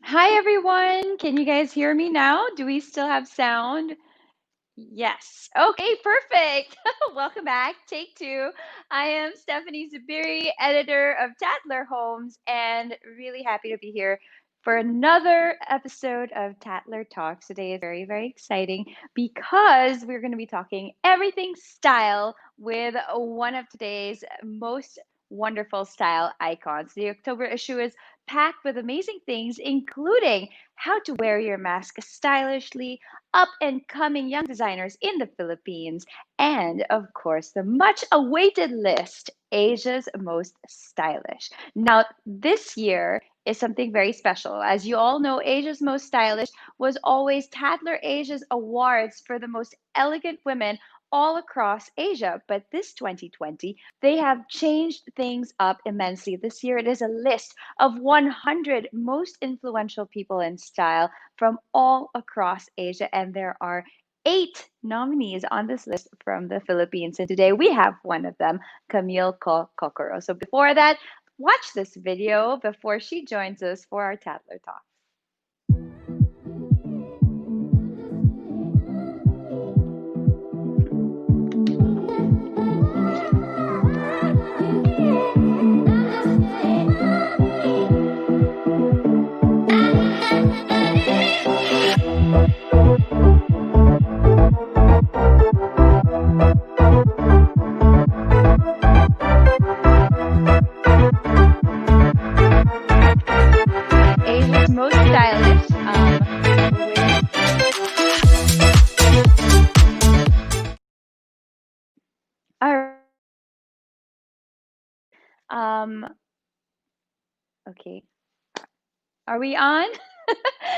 Hi, everyone. Can you guys hear me now? Do we still have sound? Yes. Okay, perfect. Welcome back. Take two. I am Stephanie Zubiri, editor of Tatler Homes, and really happy to be here for another episode of Tatler Talks. Today is very, very exciting because we're going to be talking everything style with one of today's most wonderful style icons. The October issue is packed with amazing things, including how to wear your mask stylishly, up and coming young designers in the Philippines, and of course, the much awaited list Asia's most stylish. Now, this year is something very special. As you all know, Asia's most stylish was always Tatler Asia's awards for the most elegant women all across Asia. But this 2020, they have changed things up immensely. This year, it is a list of 100 most influential people in style from all across Asia, and there are 8 nominees on this list from the Philippines. And today we have one of them, Camille Co-Koro. So before that, watch this video before she joins us for our Tatler Talk. Asia's most stylish. We're waiting. All right. Okay. Are we on?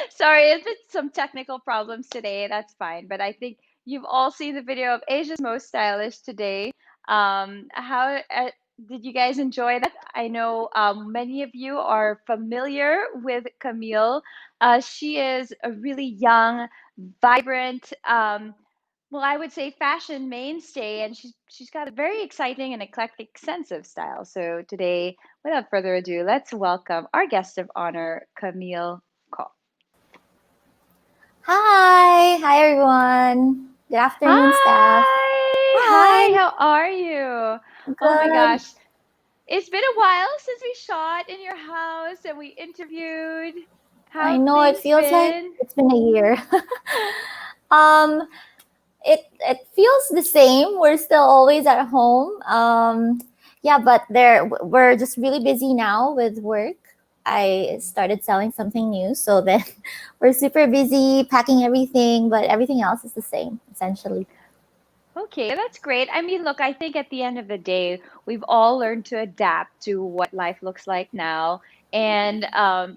Sorry, it's been some technical problems today. That's fine. But I think you've all seen the video of Asia's most stylish today. How did you guys enjoy that? I know many of you are familiar with Camille. She is a really young, vibrant, well, I would say fashion mainstay, and she's got a very exciting and eclectic sense of style. So today, without further ado, let's welcome our guest of honor, Camille Co. Hi everyone. Good afternoon, Steph. Hi, Hi, how are you? Oh my good. gosh, it's been a while since we shot in your house and we interviewed. How I have know it things feels like been? it's been a year. um, it feels the same. We're still always at home. Yeah, but we're just really busy now with work. I started selling something new, so then we're super busy packing everything, but everything else is the same essentially. Okay, that's great. I mean, look, I think at the end of the day, we've all learned to adapt to what life looks like now. And,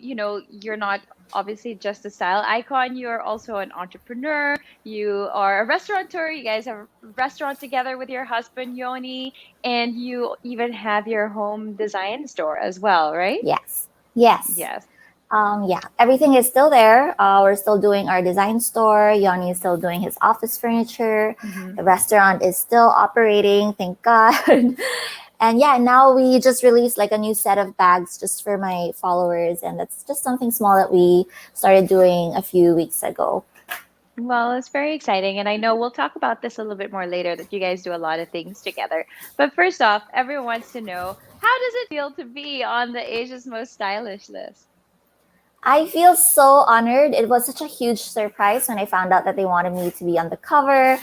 you're not obviously just a style icon, you're also an entrepreneur, you are a restaurateur, you guys have a restaurant together with your husband, Yoni, and you even have your home design store as well, right? Yes, yes. Yes. Yeah, everything is still there. We're still doing our design store. Yanni is still doing his office furniture. Hmm. The restaurant is still operating, thank God. And yeah, now we just released like a new set of bags just for my followers. And that's just something small that we started doing a few weeks ago. Well, it's very exciting. And I know we'll talk about this a little bit more later that you guys do a lot of things together. But first off, everyone wants to know how does it feel to be on the Asia's Most Stylish list? I feel so honored. It was such a huge surprise when I found out that they wanted me to be on the cover.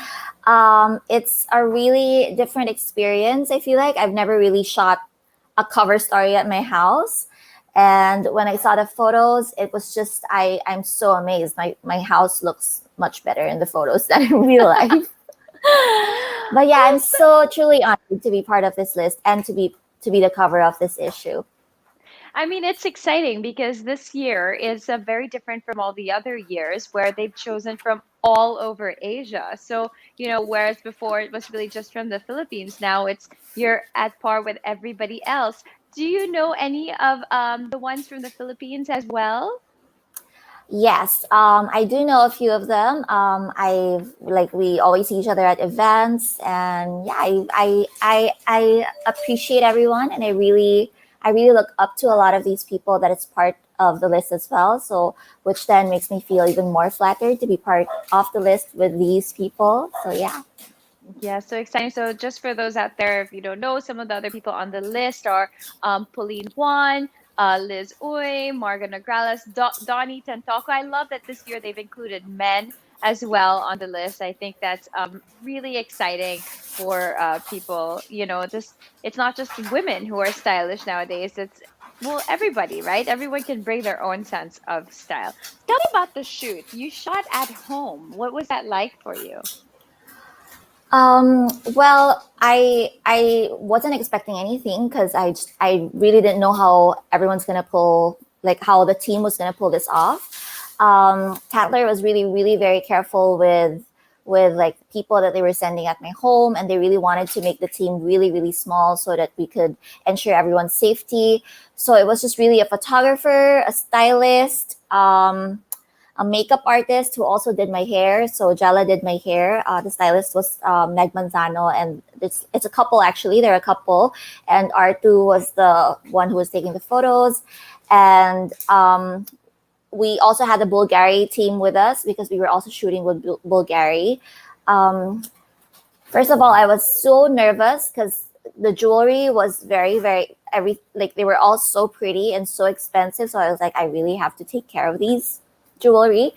It's a really different experience. I feel like I've never really shot a cover story at my house. And when I saw the photos, it was just, I'm so amazed. My house looks much better in the photos than in real life. But yeah, I'm Well, so truly honored to be part of this list and to be the cover of this issue. I mean, it's exciting because this year is very different from all the other years where they've chosen from all over Asia. So, whereas before it was really just from the Philippines, now it's you're at par with everybody else. Do you know any of the ones from the Philippines as well? Yes, I do know a few of them. We always see each other at events, and yeah, I appreciate everyone, and I really look up to a lot of these people that it's part of the list as well. So, which then makes me feel even more flattered to be part of the list with these people. So yeah. Yeah, so exciting. So just for those out there, if you don't know, some of the other people on the list are Pauline Juan. Liz Uy, Marga Nograles, Donnie Tantoco. I love that this year they've included men as well on the list. I think that's really exciting for people. Just it's not just women who are stylish nowadays. It's well, everybody, right? Everyone can bring their own sense of style. Tell me about the shoot. You shot at home. What was that like for you? Well, I wasn't expecting anything because I really didn't know how everyone's gonna pull, like how the team was gonna pull this off. Tatler was really very careful with like people that they were sending at my home, and they really wanted to make the team really small so that we could ensure everyone's safety. So it was just really a photographer, a stylist, a makeup artist who also did my hair. So Jella did my hair. The stylist was Meg Manzano, and it's a couple actually. They're a couple, and R2 was the one who was taking the photos, and we also had the Bulgari team with us because we were also shooting with Bulgari. Um, First of all, I was so nervous because the jewelry was very every like they were all so pretty and so expensive. So I was like, I really have to take care of these jewelry,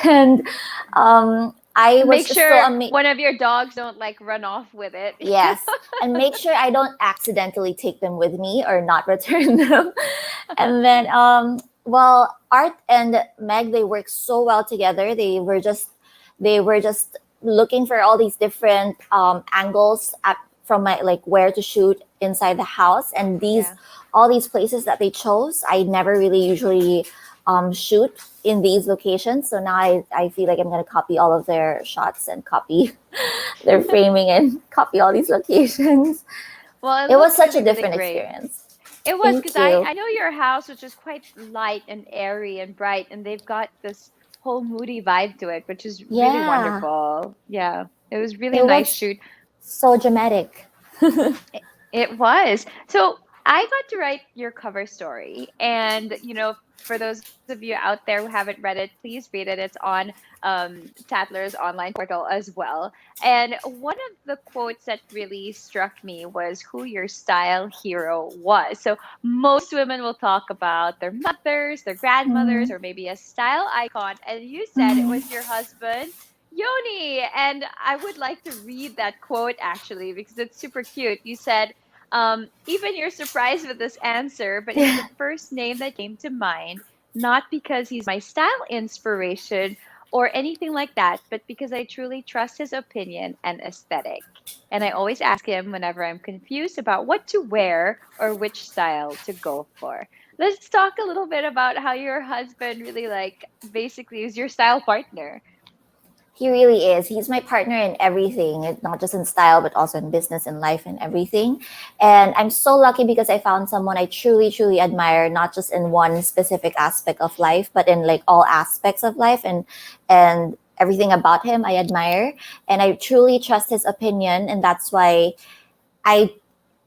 and I was Make just so sure amazed. one of your dogs don't like run off with it. Yes, and make sure I don't accidentally take them with me or not return them. And then, well, Art and Meg, they work so well together. They were just looking for all these different angles from my like where to shoot inside the house, and these Yeah. all these places that they chose, I never really usually shoot in these locations. So now I feel like I'm gonna copy all of their shots and copy their framing and copy all these locations. Well, it It was looks such a really, really different great. experience. It was because Thank I, you. I know your house, which is quite light and airy and bright, and they've got this whole moody vibe to it, which is really Yeah, wonderful. Yeah, it was really it nice was shoot. so dramatic. It was. So I got to write your cover story. And, for those of you out there who haven't read it, please read it. It's on Tatler's online portal as well. And one of the quotes that really struck me was who your style hero was. So most women will talk about their mothers, their grandmothers, Mm, or maybe a style icon. And you said it mm. was your husband. Yoni. And I would like to read that quote actually because it's super cute. You said, even you're surprised with this answer, but he's the first name that came to mind, not because he's my style inspiration or anything like that, but because I truly trust his opinion and aesthetic. And I always ask him whenever I'm confused about what to wear or which style to go for. Let's talk a little bit about how your husband really like basically is your style partner. He really is. He's my partner in everything, not just in style, but also in business and life and everything. And I'm so lucky because I found someone I truly admire, not just in one specific aspect of life, but in like all aspects of life, and everything about him I admire. And I truly trust his opinion. And that's why I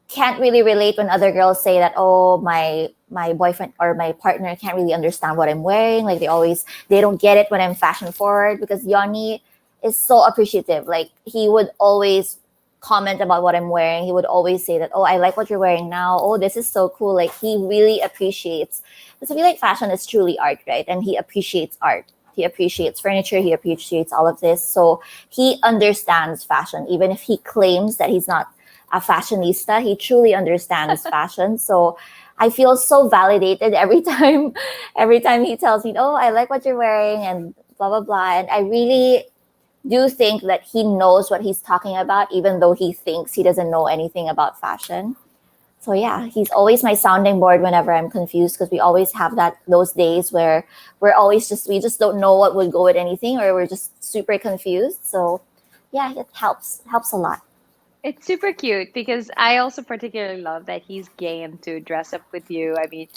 can't really relate when other girls say that, oh, my boyfriend or my partner can't really understand what I'm wearing, like they don't get it when I'm fashion forward, because Yanni is so appreciative. Like he would always comment about what I'm wearing. He would always say that, oh, I like what you're wearing now, oh, this is so cool. Like he really appreciates, because I feel like fashion is truly art, right? And he appreciates art, he appreciates furniture, he appreciates all of this. So he understands fashion, even if he claims that he's not a fashionista. He truly understands fashion. So I feel so validated every time, every time he tells me, "Oh, I like what you're wearing," and blah blah blah. And I really do think that he knows what he's talking about, even though he thinks he doesn't know anything about fashion. So yeah, he's always my sounding board whenever I'm confused, because we always have those days where we just don't know what would go with anything, or we're just super confused. So yeah, it helps a lot. It's super cute because I also particularly love that he's game to dress up with you. I mean,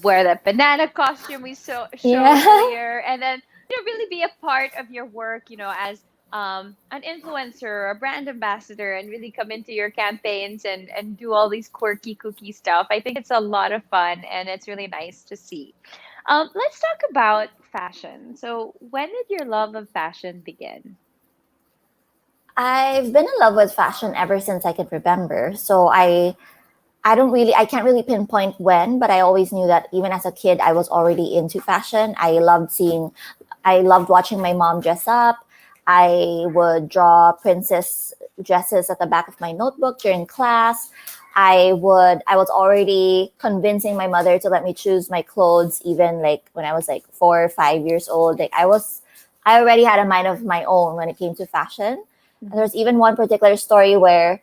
wear that banana costume we showed Yeah. earlier, and then really be a part of your work. As an influencer, a brand ambassador, and really come into your campaigns and do all these quirky, kooky stuff. I think it's a lot of fun, and it's really nice to see. Let's talk about fashion. So, when did your love of fashion begin? I've been in love with fashion ever since I could remember. So I I can't really pinpoint when, but I always knew that even as a kid, I was already into fashion. I loved watching my mom dress up. I would draw princess dresses at the back of my notebook during class. I was already convincing my mother to let me choose my clothes, even like when I was like 4 or 5 years old. I already had a mind of my own when it came to fashion. And Mhm. there's even one particular story where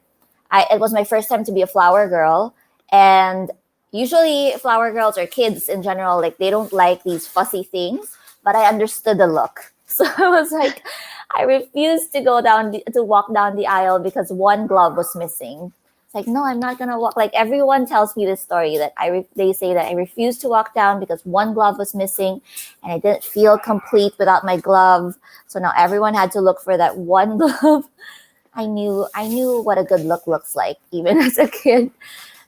it was my first time to be a flower girl, and usually flower girls or kids in general, like they don't like these fussy things, but I understood the look. So I was like, I refused to to walk down the aisle because one glove was missing. It's like, no, I'm not gonna walk. Like everyone tells me this story that they say that I refused to walk down because one glove was missing, and I didn't feel complete without my glove. So now everyone had to look for that one glove. I knew what a good look looks like even as a kid.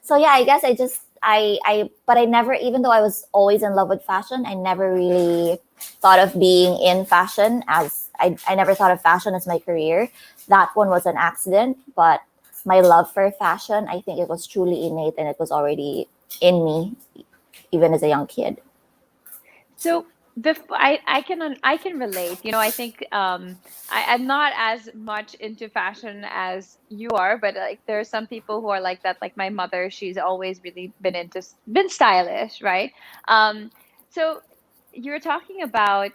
So yeah, I guess I but I never, even though I was always in love with fashion, I never really thought of being in fashion as I never thought of fashion as my career. That one was an accident, but my love for fashion, I think it was truly innate and it was already in me even as a young kid. So I can relate. You know, I think I'm not as much into fashion as you are, but like there are some people who are like that. Like my mother, she's always really been stylish, right? So you were talking about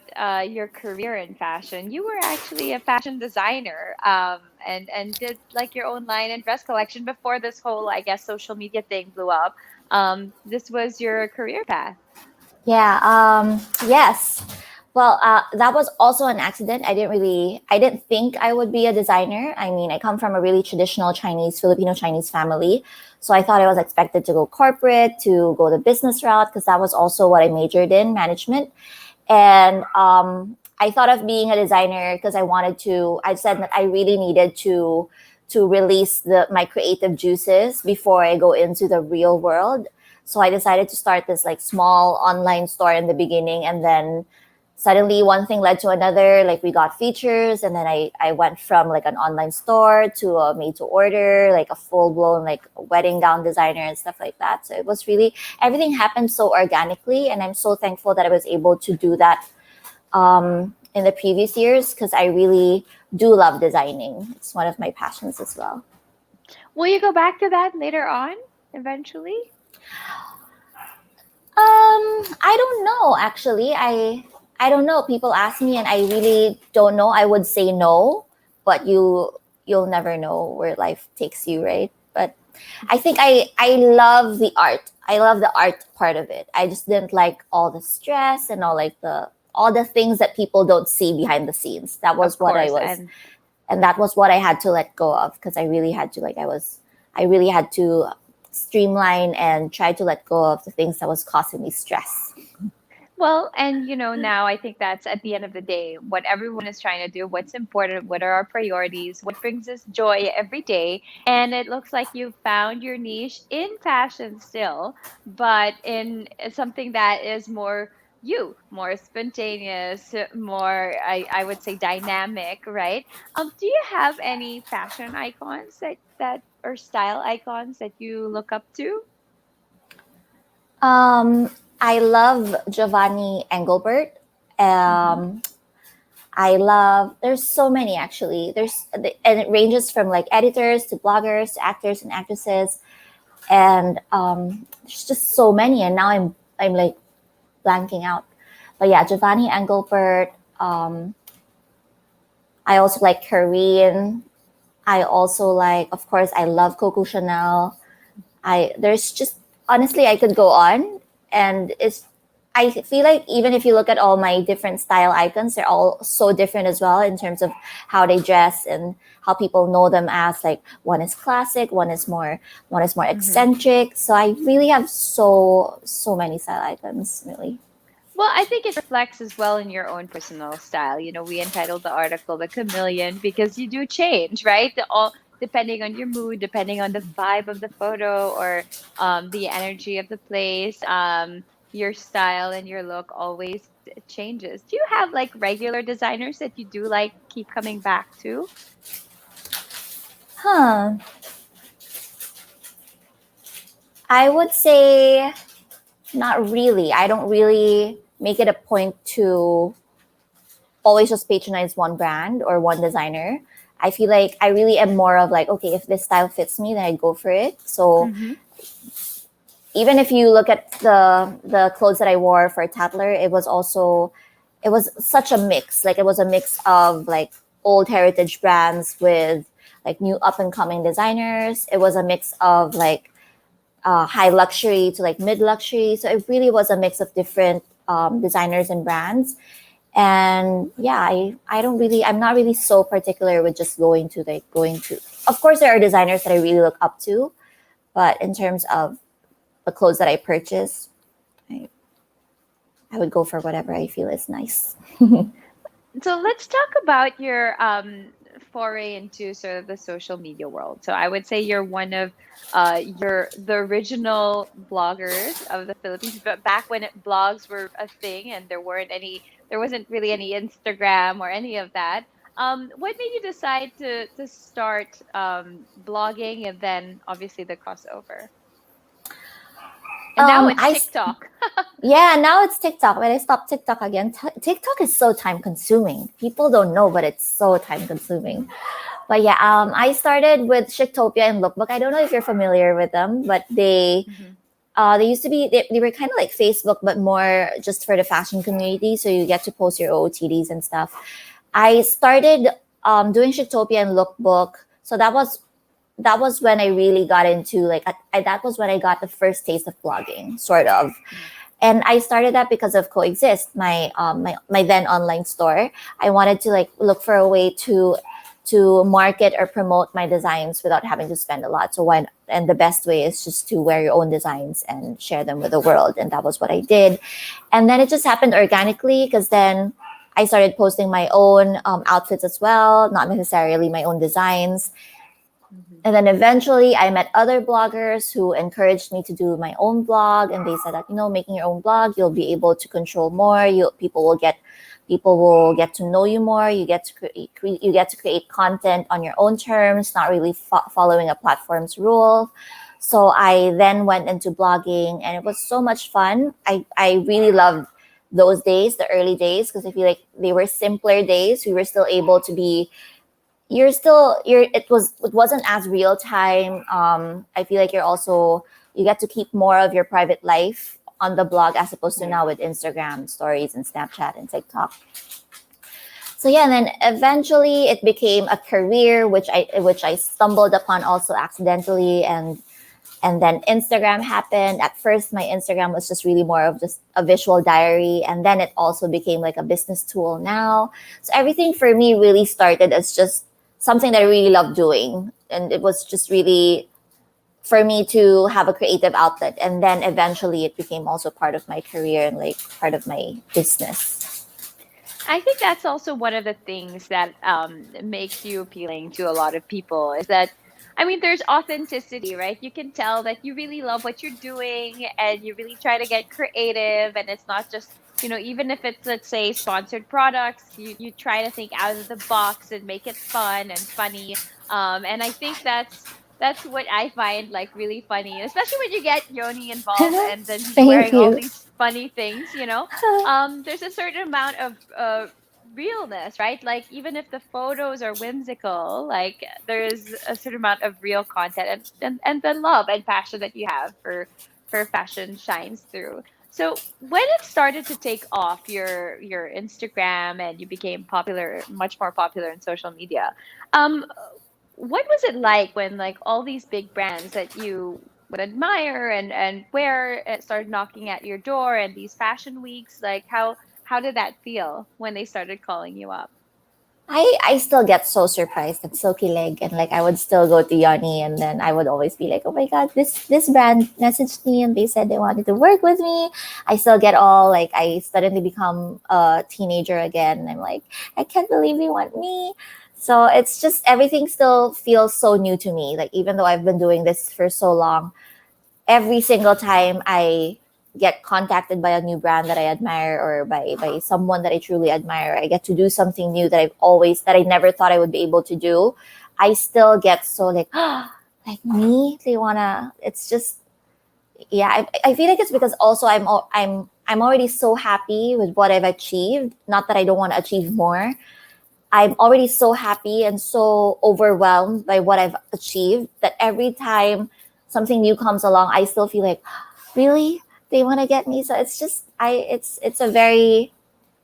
your career in fashion. You were actually a fashion designer, and did like your own line and dress collection before this whole, I guess, social media thing blew up. This was your career path. Yeah, yes. Well, that was also an accident. I didn't think I would be a designer. I mean, I come from a really traditional Filipino Chinese family. So I thought I was expected to go corporate, to go the business route, because that was also what I majored in, management. And I thought of being a designer because I said that I really needed to release my creative juices before I go into the real world. So I decided to start this like small online store in the beginning, and then suddenly one thing led to another. Like we got features, and then I went from like an online store to a made to order, like a full blown like wedding gown designer and stuff like that. So it was really, everything happened so organically, and I'm so thankful that I was able to do that in the previous years because I really do love designing. It's one of my passions as well. Will you go back to that later on, eventually? I don't know actually. I don't know. People ask me and I really don't know. I would say no, but you'll never know where life takes you, right? But I think I love the art. I love the art part of it. I just didn't like all the stress and all the things that people don't see behind the scenes. That Of was what I course. was, and that was what I had to let go of because I really had to I really had to streamline and try to let go of the things that was causing me stress. Well, and you know, now I think that's at the end of the day, what everyone is trying to do, what's important, what are our priorities, what brings us joy every day. And it looks like you found your niche in fashion still, but in something that is more you, more spontaneous, more, I would say dynamic, right? Do you have any fashion icons that or style icons that you look up to? Um, I love Giovanni Engelbert. Mm-hmm. Um, I love. There's so many actually. And it ranges from like editors to bloggers to actors and actresses, and there's just so many. And now I'm like blanking out. But yeah, Giovanni Engelbert. I also like Korean. I also like, of course, I love Coco Chanel. I there's just honestly I could go on, and it's I feel like even if you look at all my different style icons, they're all so different as well in terms of how they dress and how people know them as. Like one is classic, one is more Mm-hmm. eccentric. So I really have so many style icons, really. Well, I think it reflects as well in your own personal style. You know, we entitled the article "The Chameleon" because you do change, right? All depending on your mood, depending on the vibe of the photo or the energy of the place. Your style and your look always changes. Do you have like regular designers that you do like keep coming back to? Huh. I would say not really. I don't really make it a point to always just patronize one brand or one designer. I feel like I really am more of like, okay, if this style fits me, then I go for it. So Mm-hmm. even if you look at the clothes that I wore for Tatler, it was such a mix. Like it was a mix of like old heritage brands with like new up and coming designers. It was a mix of like high luxury to like mid luxury. So it really was a mix of different designers and brands. And yeah, I don't really, I'm not really so particular with just going to, of course, there are designers that I really look up to, but in terms of the clothes that I purchase, I, I would go for whatever I feel is nice. So let's talk about your foray into sort of the social media world. So I would say you're one of you're the original bloggers of the Philippines, but back when blogs were a thing and there wasn't really any Instagram or any of that. What made you decide to start blogging and then obviously the crossover? And now it's I TikTok. Yeah, now it's TikTok. When I stopped TikTok again, TikTok is so time consuming. People don't know, but it's so time consuming. But yeah, I started with Shicktopia and Lookbook. I don't know if you're familiar with them, but Mhm. they used to be they were kind of like Facebook, but more just for the fashion community. So you get to post your OOTDs and stuff. I started doing Shicktopia and Lookbook. So that was when I really got into like that was when I got the first taste of blogging, sort of. And I started that because of Coexist, my then online store. I wanted to like look for a way to market or promote my designs without having to spend a lot. So when and the best way is just to wear your own designs and share them with the world, and that was what I did. And then it just happened organically because then I started posting my own outfits as well, not necessarily my own designs. Mhm. And then eventually I met other bloggers who encouraged me to do my own blog. And they said that, you know, making your own blog, you'll be able to control more. People will get to know you more. You get to you get to create content on your own terms, not really following a platform's rule. So I then went into blogging, and it was so much fun. I really loved those days, the early days, because I feel like they were simpler days. We were still able to be you're it wasn't as real time. I feel like you get to keep more of your private life on the blog as opposed to Right. now with Instagram stories and Snapchat and TikTok. So yeah, and then eventually it became a career which I stumbled upon also accidentally. And then Instagram happened. At first, my Instagram was just really more of just a visual diary. And then it also became like a business tool now. So everything for me really started as just something that I really love doing. And it was just really for me to have a creative outlet. And then eventually it became also part of my career and like part of my business. I think that's also one of the things that makes you appealing to a lot of people is that, I mean, there's authenticity, right? You can tell that you really love what you're doing and you really try to get creative. And it's not just, even if it's, let's say, sponsored products, you try to think out of the box and make it fun and funny. And I think that's what I find like really funny, especially when you get Yoni involved and then he's Thank wearing all you. these funny things. There's a certain amount of realness, right? Like even if the photos are whimsical, like there's a certain amount of real content and the love and passion that you have for fashion shines through. So when it started to take off your Instagram and you became popular, much more popular in social media, um, what was it like when like all these big brands that you would admire and wear started knocking at your door and these fashion weeks, like how did that feel when they started calling you up? I still get so surprised at Silky Leg, and like I would still go to Yanni, and then I would always be like, oh my god, this brand messaged me and they said they wanted to work with me. I still get all like I suddenly become a teenager again, and I'm like, I can't believe they want me. So it's just everything still feels so new to me. Like even though I've been doing this for so long, every single time I get contacted by a new brand that I admire or by someone that I truly admire, I get to do something new that I never thought I would be able to do. I still get so like, like me, they wanna. It's just Yeah, I feel like it's because also I'm already so happy with what I've achieved. Not that I don't want to achieve more. I'm already so happy and so overwhelmed by what I've achieved that every time something new comes along, I still feel like, really, they want to get me. So it's just it's a very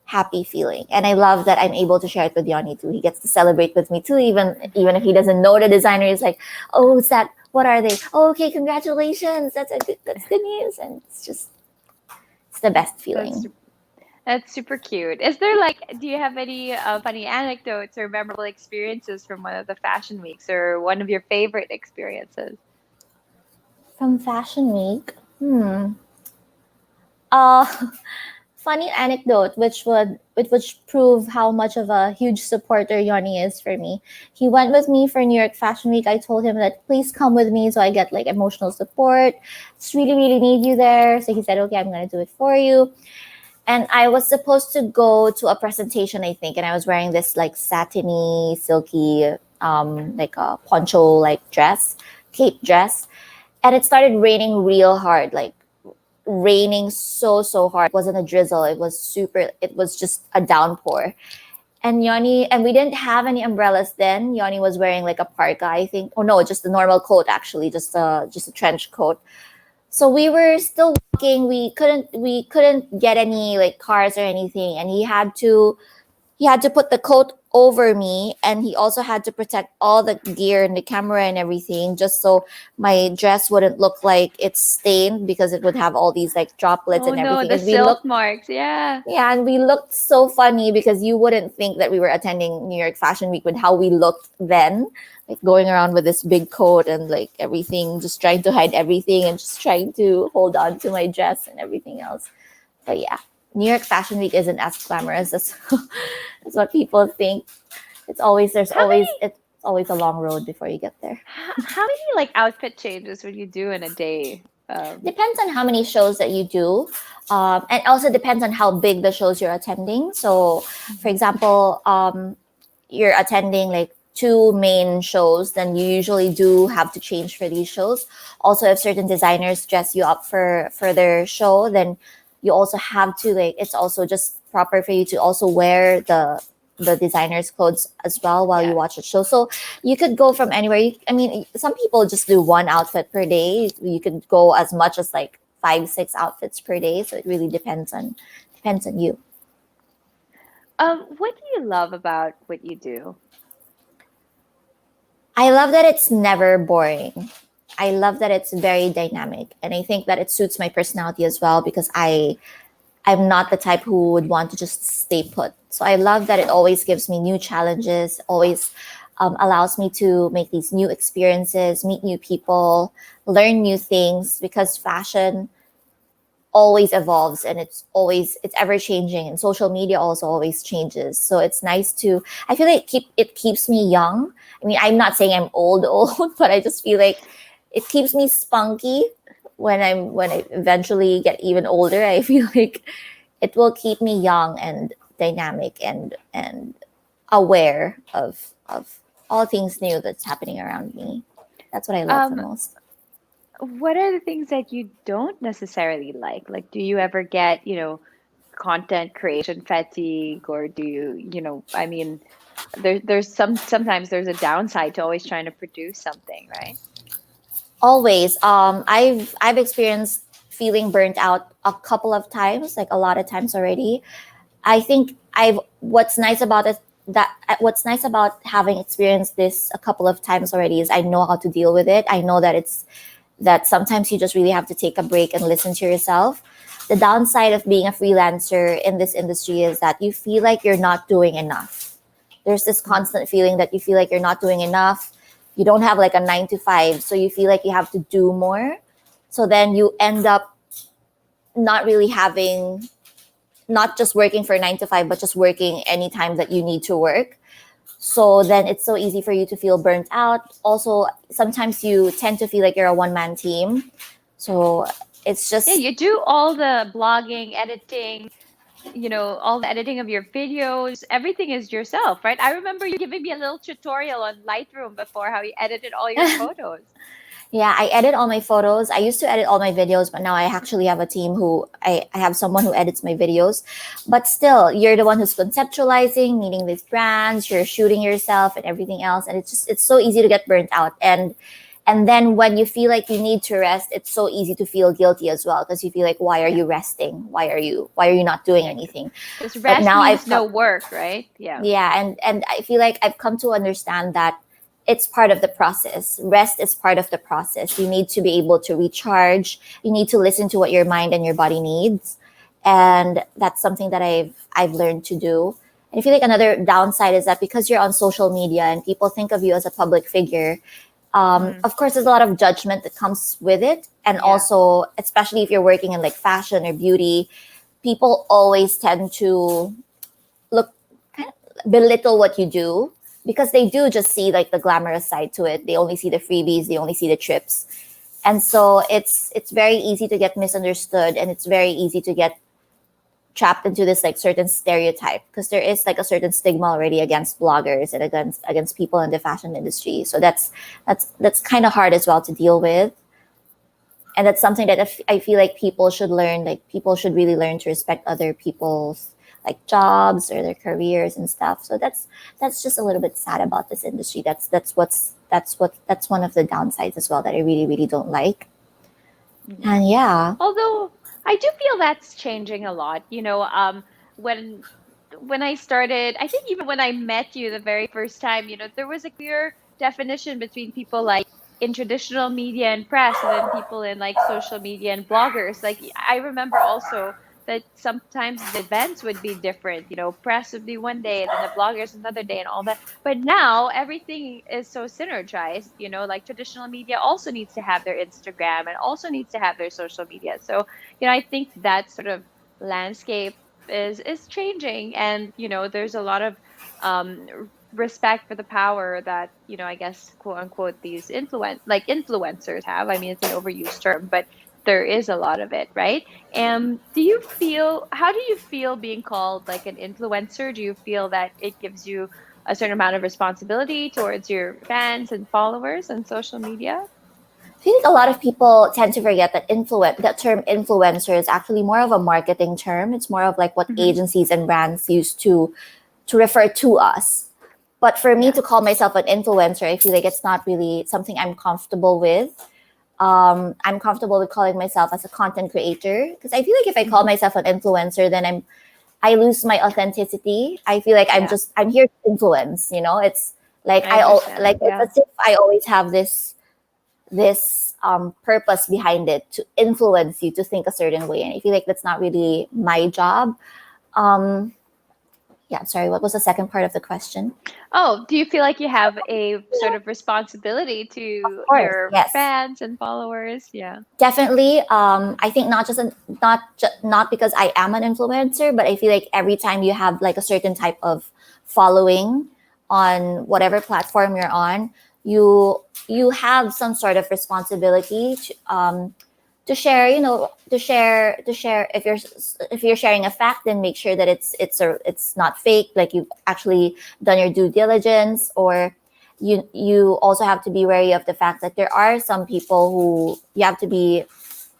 happy feeling, and I love that I'm able to share it with Yanni too. He gets to celebrate with me too, even if he doesn't know the designer. He's like, oh, is that, what are they? Oh, okay, congratulations, that's good news. And it's the best That's feeling. That's super cute. Is there like, do you have any funny anecdotes or memorable experiences from one of the fashion weeks or one of your favorite experiences? From Fashion Week, uh funny anecdote which would prove how much of a huge supporter Yoni is for me. He went with me for New York Fashion Week. I told him that please come with me so I get like emotional support. Just really, really need you there. So he said, okay, I'm gonna do it for you. And I was supposed to go to a presentation, I think, and I was wearing this like satiny, silky, like a poncho like dress, cape dress. And it started raining real hard, like raining so hard. It wasn't a drizzle. It was just a downpour. And Yoni, and we didn't have any umbrellas then. Yoni was wearing like a parka, I think. Oh no, just a normal coat actually, just a trench coat. So we were still walking. We couldn't get any like cars or anything. And he had to put the coat over me, and he also had to protect all the gear and the camera and everything just so my dress wouldn't look like it's stained because it would have all these like droplets Oh and no, everything. the And we silk looked, marks. Yeah. yeah, and we looked so funny because you wouldn't think that we were attending New York Fashion Week with how we looked then, like going around with this big coat and like everything, just trying to hide everything and just trying to hold on to my dress and everything else. But yeah, New York Fashion Week isn't as glamorous as as what people think. How many It's always a long road before you get there. how many like outfit changes would you do in a day? Depends on how many shows that you do, and also depends on how big the shows you're attending. So, for Mhm. example, you're attending like two main shows, then you usually do have to change for these shows. Also, if certain designers dress you up for their show, then you also have to, like, it's also just proper for you to also wear the designer's clothes as well while you Yeah. watch the show. So you could go from anywhere. I mean, some people just do one outfit per day. You could go as much as like 5, 6 outfits per day. So it really depends on you. What do you love about what you do? I love that it's never boring. I love that it's very dynamic, and I think that it suits my personality as well because I'm not the type who would want to just stay put. So I love that it always gives me new challenges, always allows me to make these new experiences, meet new people, learn new things because fashion always evolves and it's ever changing, and social media also always changes. So it's nice to, I feel like it keeps me young. I mean, I'm not saying I'm old, but I just feel like it keeps me spunky when I eventually get even older. I feel like it will keep me young and dynamic and aware of all things new that's happening around me. That's what I love the Um, most. what are the things that you don't necessarily like? Like, do you ever get, content creation fatigue, or do you, I mean, there's sometimes there's a downside to always trying to produce something, right? Always. I've experienced feeling burnt out a couple of times, like a lot of times already. I think I've what's nice about having experienced this a couple of times already is I know how to deal with it. I know that sometimes you just really have to take a break and listen to yourself. The downside of being a freelancer in this industry is that you feel like you're not doing enough. There's this Mm. constant feeling that you feel like you're not doing enough. You don't have like a 9 to 5, so you feel like you have to do more. So then you end up not really having, not just working for 9 to 5, but just working anytime that you need to work. So then it's so easy for you to feel burnt out. Also, sometimes you tend to feel like you're a one man team. So it's Yeah, just, you do all the blogging, editing, all the editing of your videos, everything is yourself, right? I remember you giving me a little tutorial on Lightroom before how you edited all your photos. Yeah, I edit all my photos. I used to edit all my videos, but now I actually have a team who I have someone who edits my videos. But still, you're the one who's conceptualizing, meeting these brands, you're shooting yourself and everything else. And it's so easy to get burnt out. And then when you feel like you need to rest, it's so easy to feel guilty as well because you feel like, why are Yeah. you resting? Why are you not doing Yeah. anything? Because But rest now I've means come, no work, right? Yeah. yeah, and I feel like I've come to understand that it's part of the process. Rest is part of the process. You need to be able to recharge. You need to listen to what your mind and your body needs, and that's something that I've learned to do. And I feel like another downside is that because you're on social media and people think of you as a public figure, Mm. of course, there's a lot of judgment that comes with it, and Yeah. also, especially if you're working in like fashion or beauty, people always tend to look kind of belittle what you do because they do just see like the glamorous side to it. They only see the freebies, they only see the trips. And so it's very easy to get misunderstood, and it's very easy to get trapped into this like certain stereotype because there is like a certain stigma already against bloggers and against people in the fashion industry. So that's kind of hard as well to deal with. And that's something that I feel like people should learn. Like people should really learn to respect other people's like jobs or their careers and stuff. So that's just a little bit sad about this industry. That's one of the downsides as well that I really really don't like. Mhm. And yeah, Although I do feel that's changing a lot. When I started, I think even when I met you the very first time, there was a clear definition between people like in traditional media and press and then people in like social media and bloggers. Like I remember also that sometimes the events would be different. Press would be one day, then the bloggers another day and all that. But now everything is so synergized, like traditional media also needs to have their Instagram and also needs to have their social media. So, I think that sort of landscape is changing, and there's a lot of respect for the power that, I guess, quote unquote, these influencers have. I mean, it's an overused term, but there is a lot of it, right? And how do you feel being called like an influencer? Do you feel that it gives you a certain amount of responsibility towards your fans and followers on social media? I think a lot of people tend to forget that that term influencer is actually more of a marketing term. It's more of like what Hmm. agencies and brands use to refer to us. But for me Yeah. to call myself an influencer, I feel like it's not really something I'm comfortable with. I'm comfortable with calling myself as a content creator because I feel like if I call Hmm. myself an influencer, then I lose my authenticity. I feel like Yeah, I'm here to influence. It's like I understand. like it's Yeah. as if I always have this purpose behind it to influence you to think a certain way, and I feel like that's not really my job. Um, yeah, sorry. What was the second part of the question? Oh, do you feel like you have a sort of responsibility Of to course, your yes. fans and followers? Yeah. Definitely. I think not because I am an influencer, but I feel like every time you have like a certain type of following on whatever platform you're on, you have some sort of responsibility to share. To share if you're sharing a fact, then make sure that it's not fake. Like you've actually done your due diligence, or you also have to be wary of the fact that there are some people who you have to be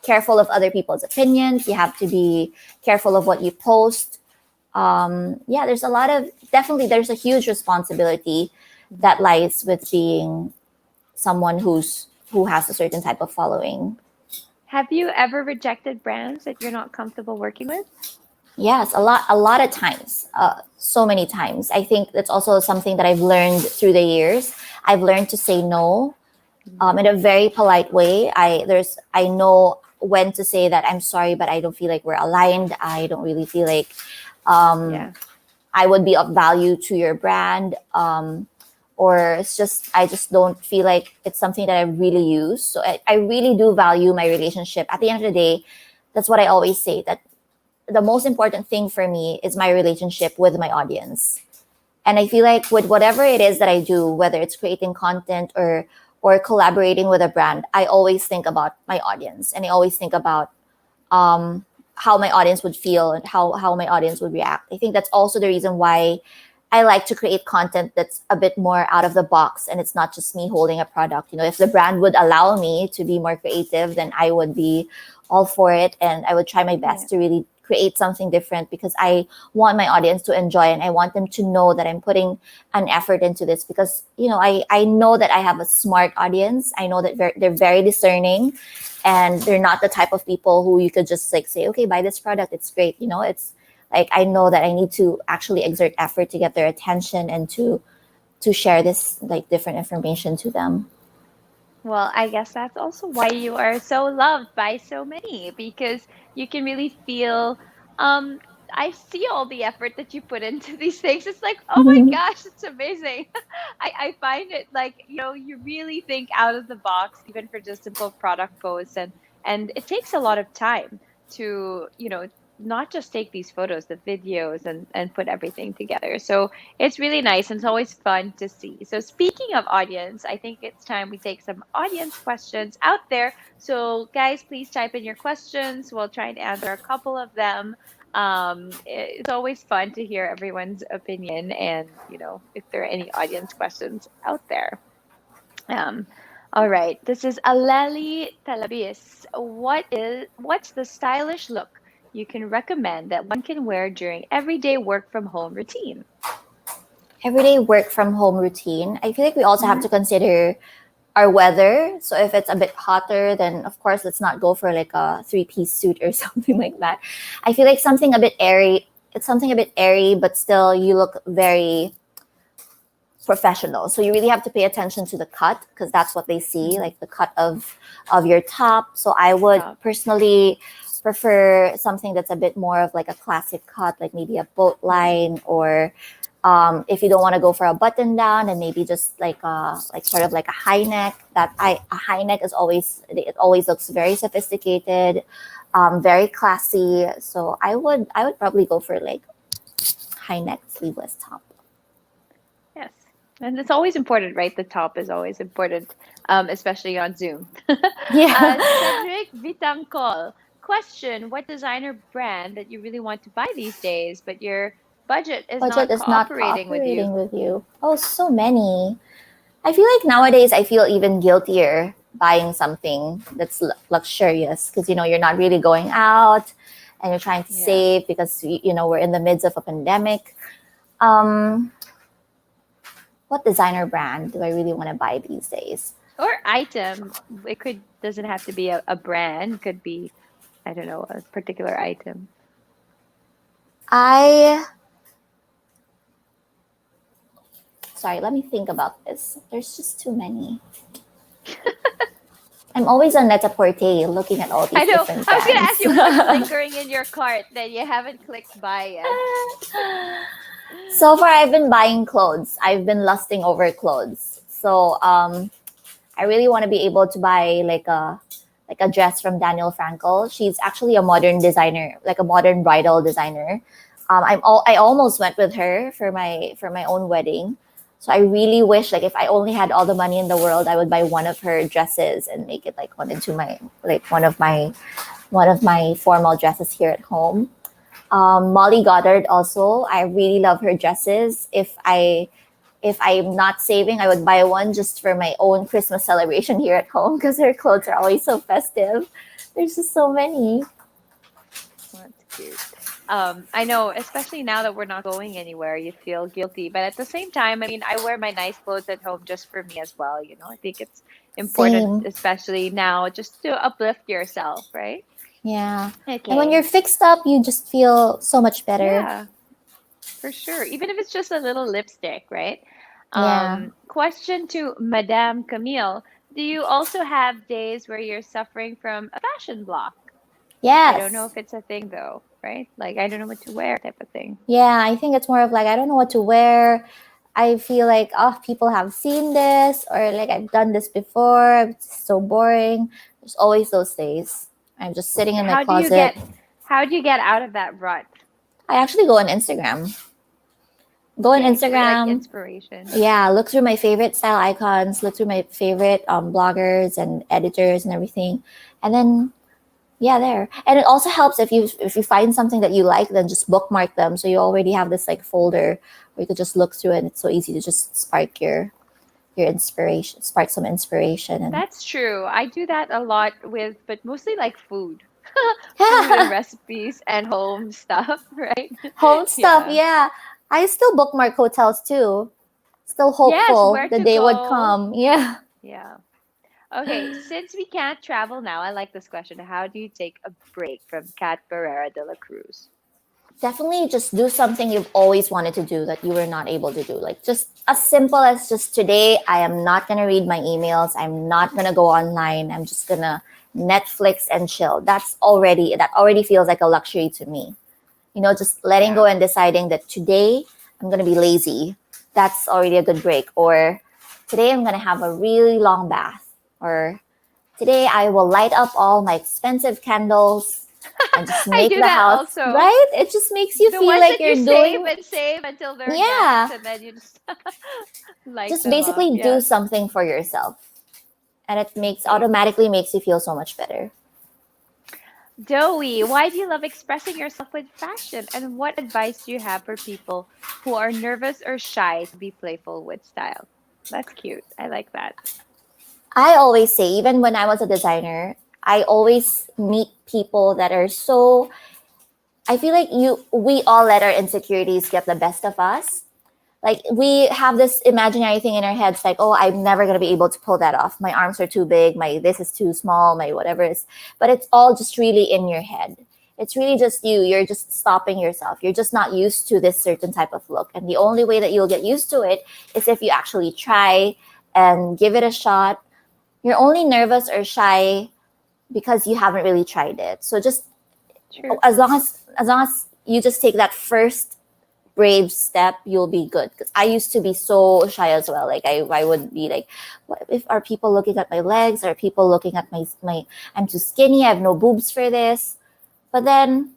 careful of other people's opinions. You have to be careful of what you post. Yeah, there's a lot of definitely there's a huge responsibility Mhm. that lies with being someone who has a certain type of following. Have you ever rejected brands that you're not comfortable working with? Yes, a lot of times, so many times. I think that's also something that I've learned through the years. I've learned to say no Mhm. in a very polite way. I know when to say that I'm sorry, but I don't feel like we're aligned. I don't really feel like um, Yeah. I would be of value to your brand. Or I just don't feel like it's something that I really use. So I really do value my relationship. At the end of the day, that's what I always say, that the most important thing for me is my relationship with my audience. And I feel like with whatever it is that I do, whether it's creating content or collaborating with a brand, I always think about my audience, and I always think about how my audience would feel and how my audience would react. I think that's also the reason why I like to create content that's a bit more out of the box, and it's not just me holding a product. If the brand would allow me to be more creative, then I would be all for it, and I would try my Yeah. best to really create something different, because I want my audience to enjoy, and I want them to know that I'm putting an effort into this, because I know that I have a smart audience. I know that they're very discerning, and they're not the type of people who you could just like say, okay, buy this product, it's great. It's like, I know that I need to actually exert effort to get their attention, and to share this like different information to them. Well, I guess that's also why you are so loved by so many, because you can really feel um I see all the effort that you put into these things. It's like, oh my gosh, it's amazing. I find it like, you really think out of the box, even for just simple product posts, and it takes a lot of time to, not just take these photos, the videos, and put everything together. So it's really nice and it's always fun to see. So, speaking of audience, I think it's time we take some audience questions out there. So, guys, please type in your questions. We'll try and answer a couple of them. It's always fun to hear everyone's opinion and, if there are any audience questions out there. Um, all right, this is Aleli Talabis. What's the stylish look you can recommend that one can wear during everyday work from home routine? Everyday work from home routine, I feel like we also have Mm-hmm. to consider our weather. So if it's a bit hotter, then of course let's not go for like a three-piece suit or something like that. I feel like something a bit airy. It's something a bit airy, but still you look very professional. So you really have to pay attention to the cut, because that's what they see, like the cut of your top. So I would Top. personally prefer something that's a bit more of like a classic cut, like maybe a boat Yeah. line, or if you don't want to go for a button down, and maybe just like sort of like a high neck. A high neck is always, it always looks very sophisticated, very classy. So I would probably go for like high neck sleeveless top. Yes. And it's always important, right? The top is always important, especially on Zoom. Yeah. Cedric Vitangkol. Question: what designer brand that you really want to buy these days, but your budget is Budget not is not cooperating with you? cooperating with you. Oh, so many. I feel like nowadays I feel even guiltier buying something that's luxurious, because you're not really going out, and you're trying to Yeah. save, because we're in the midst of a pandemic. Um, what designer brand do I really want to buy these days? Or item. It could doesn't have to be a brand. Could be, I don't know, a particular item. I Sorry, let me think about this. There's just too many. I'm always on Net-a-Porter looking at all I these know. different I was gonna ask brands. you what's lingering in your cart that you haven't clicked buy yet. So far, I've been buying clothes. I've been lusting over clothes. So I really want to be able to buy like a dress from Daniel Frankel. She's actually a modern designer, like a modern bridal designer. I almost went with her for my own wedding. So I really wish, like, if I only had all the money in the world, I would buy one of her dresses and make it like one of my formal dresses here at home. Molly Goddard also. I really love her dresses. If I'm not saving, I would buy one just for my own Christmas celebration here at home, because her clothes are always so festive. There's just so many. That's cute. I know, especially now that we're not going anywhere, you feel guilty. But at the same time, I mean, I wear my nice clothes at home just for me as well. I think it's important, Same. especially now, just to uplift yourself, right? Yeah. And when Okay. you're fixed up, you just feel so much better. Yeah, for sure. Even if it's just a little lipstick, right? Yeah. Question to Madame Camille. Do you also have days where you're suffering from a fashion block? I don't know Yes. if it's a thing though, right? Like, I don't know what to wear type of thing. Yeah, I think it's more of like, I don't know what to wear. I feel like, oh, people have seen this, or like I've done this before. It's so boring. There's always those days. I'm just sitting Yeah, in my closet. how do you get out of that rut? I actually go on Instagram. Go on Okay, for like Instagram. inspiration. Yeah, look through my favorite style icons, look through my favorite bloggers and editors and everything. And then yeah, there. And it also helps if you find something that you like, then just bookmark them, so you already have this like folder where you could just look through it and it's so easy to just spark your inspiration, spark some inspiration. And That's true. I do that a lot with, but mostly like food, food and recipes and home stuff, right? home stuff, Yeah. yeah. I still bookmark hotels too. Still Yes, hopeful where the to day would go. come. Yeah. Yeah. Okay, since we can't travel now, I like this question. How do you take a break from Cat Barrera de la Cruz? Definitely just do something you've always wanted to do that you were not able to do. Like just as simple as just today, I am not going to read my emails. I'm not going to go online. I'm just going to Netflix and chill. That already feels like a luxury to me. Just letting go Yeah. and deciding that today I'm going to be lazy. That's already a good break. Or today I'm going to have a really long bath. Or today I will light up all my expensive candles and just I make do the that house, also. right? It just makes you The feel ones like that you you're save doing, and save until they're yeah, guests, and then you just light just them up. basically do Yeah. something for yourself. And it makes Okay. automatically makes you feel so much better. Joey, why do you love expressing yourself with fashion? And what advice do you have for people who are nervous or shy to be playful with style? That's cute. I like that. I always say, even when I was a designer, I always meet people that are so, I feel like we all let our insecurities get the best of us. Like we have this imaginary thing in our heads, like, oh, I'm never gonna be able to pull that off. My arms are too big, my this is too small, my whatever is. But it's all just really in your head. It's really just you. You're just stopping yourself. You're just not used to this certain type of look. And the only way that you'll get used to it is if you actually try and give it a shot. You're only nervous or shy because you haven't really tried it. So just True. as long as you just take that first brave step, you'll be good. Because I used to be so shy as well. Like I would be like, what if are people looking at my legs? Are people looking at my I'm too skinny, I have no boobs for this. But then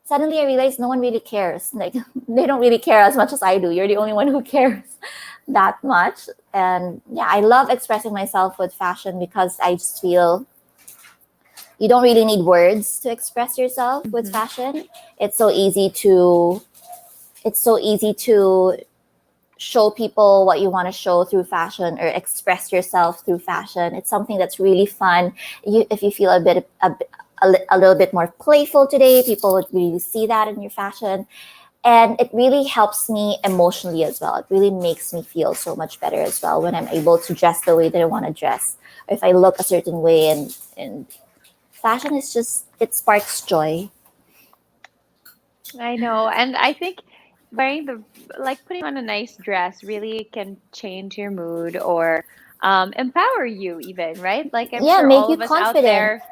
suddenly I realized no one really cares. Like they don't really care as much as I do. You're the only one who cares that much. And yeah, I love expressing myself with fashion because I just feel you don't really need words to express yourself with Hmm. fashion. It's so easy to it's so easy to show people what you want to show through fashion or express yourself through fashion. It's something that's really fun. If you feel a little bit more playful today, people would really see that in your fashion. And it really helps me emotionally as well. It really makes me feel so much better as well when I'm able to dress the way that I want to dress. Or if I look a certain way, and fashion is just, it sparks joy. I know. And I think wearing like putting on a nice dress really can change your mood or empower you, even, right? Like I'm Yeah, sure make all you of us out confident. there,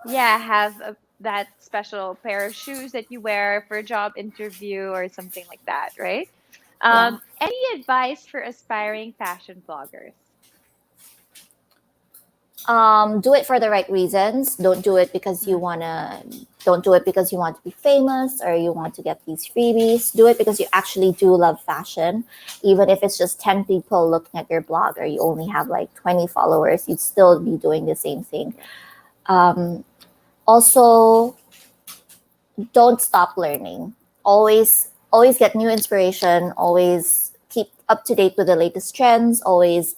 yeah, have that special pair of shoes that you wear for a job interview or something like that, right? Yeah. Any advice for aspiring fashion bloggers? Do it for the right reasons. Mm, Don't do it because you want to be famous or you want to get these freebies. Do it because you actually do love fashion. Even if it's just 10 people looking at your blog or you only have like 20 followers, you'd still be doing the same thing. yeah. Um, Also, don't stop learning. Always get new inspiration. Always keep up to date with the latest trends. Always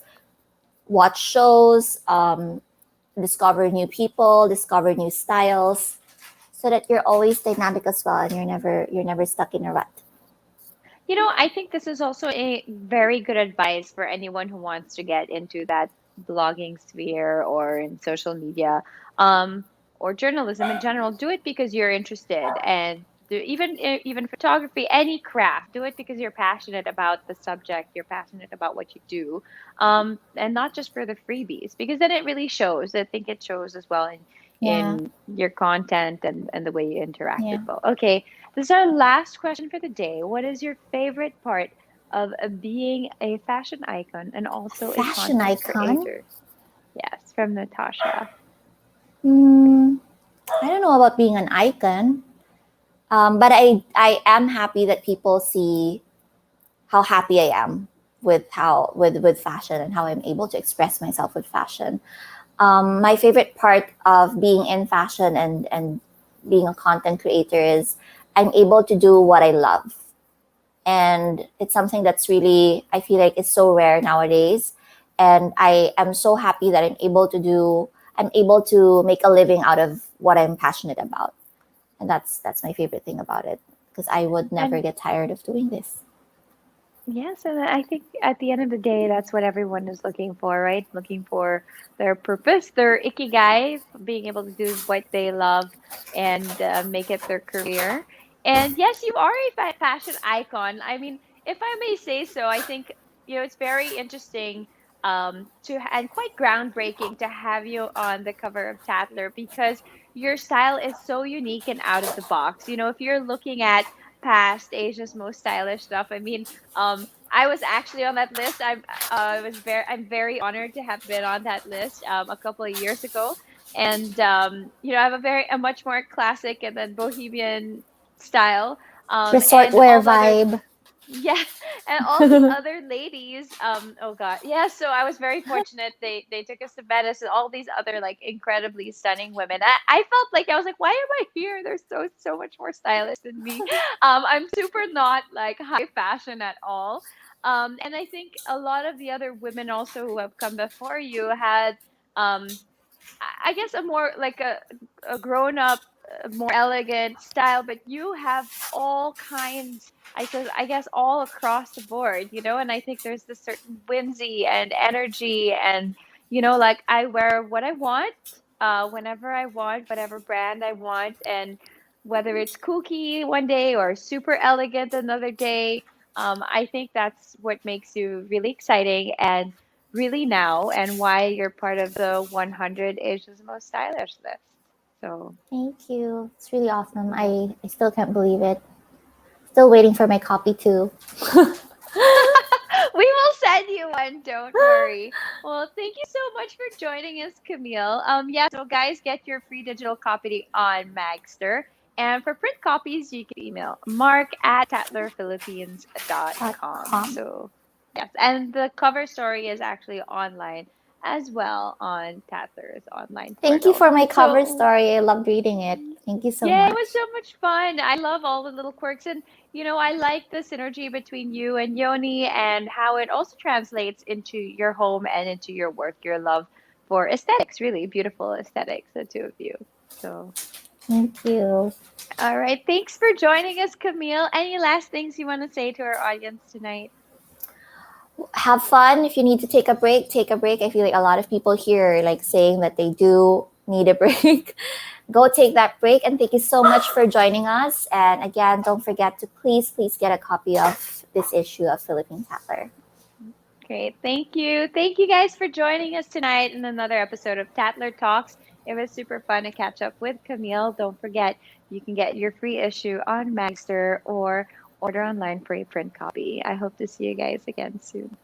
watch shows. Discover new people, discover new styles, so that you're always dynamic as well, and you're never stuck in a rut. I think this is also a very good advice for anyone who wants to get into that blogging sphere or in social media, um, or journalism in general. Do it because you're interested, and even photography, any craft. Do it because you're passionate about the subject. You're passionate about what you do, and not just for the freebies. Because then it really shows. I think it shows as well Yeah, in your content and the way you interact yeah. with people. Okay, this is our last question for the day. What is your favorite part of being a fashion icon and also a Fashion content icon. creator? Yes, from Natasha. Hmm, I don't know about being an icon, but I am happy that people see how happy I am with fashion and how I'm able to express myself with fashion. My favorite part of being in fashion and being a content creator is I'm able to do what I love. and it's something that's really, I feel like it's so rare nowadays. And I am so happy that I'm able to make a living out of what I'm passionate about. And that's my favorite thing about it, because I would never And get tired of doing this. yes, and I think at the end of the day, that's what everyone is looking for, right? Looking for their purpose, their ikigai, being able to do what they love and make it their career. And yes, you are a fashion icon. I mean, if I may say so, I think, it's very interesting and quite groundbreaking to have you on the cover of Tatler because your style is so unique and out of the box. If you're looking at past Asia's most stylish stuff, I mean, I was actually on that list. I'm very honored to have been on that list a couple of years ago, and I have a much more classic and then bohemian style, Resort and wear all the other vibe. yeah, and all the other ladies, oh God, yeah. So I was very fortunate. They took us to Venice, and all these other like incredibly stunning women. I felt like I was like, why am I here? They're so much more stylish than me. I'm super not like high fashion at all. And I think a lot of the other women also who have come before you had I guess a more like a grown up, more elegant style, but you have all kinds. I guess all across the board, and I think there's this certain whimsy and energy, and like I wear what I want, whenever I want, whatever brand I want, and whether it's kooky one day or super elegant another day. I think that's what makes you really exciting and really now and why you're part of the 100 Asia's most stylish list. So, Thank you. It's really awesome. yeah. I still can't believe it. Still waiting for my copy too. We will send you one, don't worry. Well, thank you so much for joining us, Camille. Yeah, so guys, get your free digital copy on Magster. And for print copies, you can email mark at tatlerphilippines.com. .com. So, yes, and the cover story is actually online as well on Tatler's online Thank you portal. for my cover So, story. I loved reading it. Thank you so yeah, it was much. so much fun. I love all the little quirks. And, I like the synergy between you and Yoni and how it also translates into your home and into your work, your love for aesthetics, really beautiful aesthetics, the two of you. So, Thank you. all right. Thanks for joining us, Camille. Any last things you want to say to our audience tonight? Have fun. If you need to take a break, take a break. I feel like a lot of people here like saying that they do need a break. Go take that break, and thank you so much for joining us. And again, don't forget to please get a copy of this issue of Philippine Tatler. Great. Thank you. Thank you guys for joining us tonight in another episode of Tatler Talks. It was super fun to catch up with Camille. Don't forget, you can get your free issue on Magster or order online for a print copy. I hope to see you guys again soon.